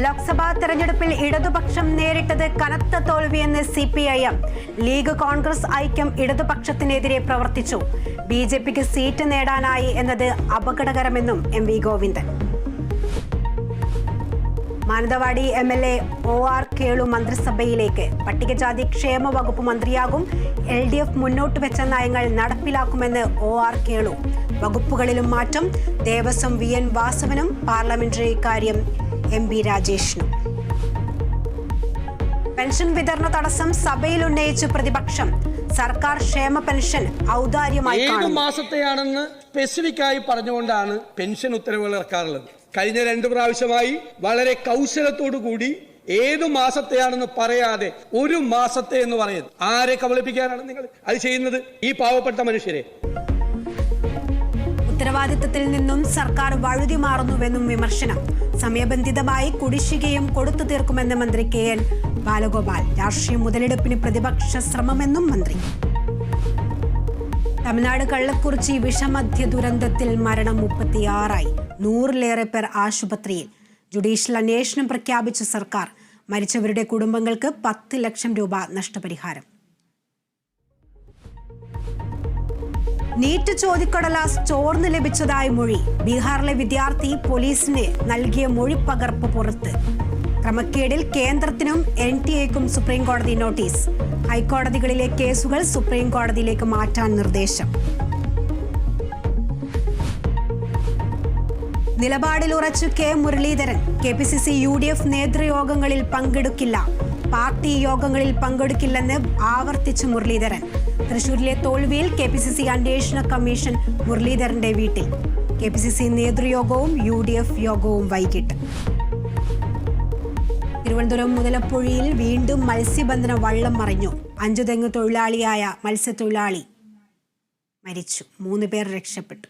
ലോക്സഭാ തെരഞ്ഞെടുപ്പിൽ ഇടതുപക്ഷം നേരിട്ടത് കനത്ത തോൽവിയെന്ന് CPIM. ലീഗ് കോൺഗ്രസ് ഐക്യം ഇടതുപക്ഷത്തിനെതിരെ പ്രവർത്തിച്ചു. BJPക്ക് സീറ്റ് നേടാനായി എന്നത് അപകടകരമെന്നും MV Govindan. Mananthavady MLA OR Kelu മന്ത്രിസഭയിലേക്ക്. പട്ടികജാതി ക്ഷേമ വകുപ്പ് മന്ത്രിയാകും. LDF മുന്നോട്ട് വെച്ച നയങ്ങൾ നടപ്പിലാക്കുമെന്ന് OR കേളു. വകുപ്പുകളിലും മാറ്റം. ദേവസ്വം VN വാസവനും പാർലമെന്ററി കാര്യം MB രാജേഷിനും. പെൻഷൻ വിതരണ തടസ്സം സഭയിൽ ഉന്നയിച്ചു പ്രതിപക്ഷം. സർക്കാർ ക്ഷേമ പെൻഷൻ ഔദാര്യമായി മാസത്തെയാണെന്ന് സ്പെസിഫിക് ആയി പറഞ്ഞുകൊണ്ടാണ് പെൻഷൻ ഉത്തരവുകൾ ഇറക്കാറുള്ളത്. കഴിഞ്ഞ 2 പ്രാവശ്യമായി വളരെ കൗശലത്തോടു കൂടി ഏതു മാസത്തെയാണെന്ന് പറയാതെ ഒരു മാസത്തെ എന്ന് പറയുന്നത് ആരെ കബളിപ്പിക്കാനാണ് നിങ്ങൾ അത് ചെയ്യുന്നത്? ഈ പാവപ്പെട്ട മനുഷ്യരെ. ഉത്തരവാദിത്തത്തിൽ നിന്നും സർക്കാർ വഴുതി മാറുന്നുവെന്നും വിമർശനം. സമയബന്ധിതമായി കുടിശ്ശികയും കൊടുത്തു തീർക്കുമെന്ന് മന്ത്രി KN ബാലഗോപാൽ. രാഷ്ട്രീയ മുതലെടുപ്പിന് പ്രതിപക്ഷ ശ്രമമെന്നും മന്ത്രി. തമിഴ്നാട് കള്ളക്കുറിച്ചി വിഷമദ്യ ദുരന്തത്തിൽ മരണം 36ആയി. 100-ലേറെ പേർ ആശുപത്രിയിൽ. ജുഡീഷ്യൽ അന്വേഷണം പ്രഖ്യാപിച്ച സർക്കാർ. മരിച്ചവരുടെ കുടുംബങ്ങൾക്ക് 10 ലക്ഷം രൂപ നഷ്ടപരിഹാരം. നീറ്റ് ചോദ്യക്കടലാസ് ചോർന്ന് ലഭിച്ചതായി മൊഴി. ബീഹാറിലെ വിദ്യാർത്ഥി പോലീസിന് നൽകിയ മൊഴി പകർപ്പ് പുറത്ത്. ക്രമക്കേടിൽ കേന്ദ്രത്തിനും NTA-ക്കും സുപ്രീംകോടതി നോട്ടീസ്. ഹൈക്കോടതികളിലെ കേസുകൾ സുപ്രീംകോടതിയിലേക്ക് മാറ്റാൻ നിർദ്ദേശം. നിലപാടിൽ ഉറച്ചു K മുരളീധരൻ. KPCC UDF നേതൃയോഗങ്ങളിൽ പങ്കെടുക്കില്ല. പാർട്ടി യോഗങ്ങളിൽ പങ്കെടുക്കില്ലെന്ന് ആവർത്തിച്ചു മുരളീധരൻ. തൃശൂരിലെ തോൽവിയിൽ KPCC അന്വേഷണ കമ്മീഷൻ മുരളീധരന്റെ വീട്ടിൽ. KPCC നേതൃയോഗവും UDF യോഗവും വൈകിട്ട്. തിരുവനന്തപുരം മുതലപ്പുഴയിൽ വീണ്ടും മത്സ്യബന്ധന വള്ളം മറിഞ്ഞു. 5 തെങ്ങ് തൊഴിലാളിയായ മത്സ്യത്തൊഴിലാളി മരിച്ചു. 3 പേർ രക്ഷപ്പെട്ടു.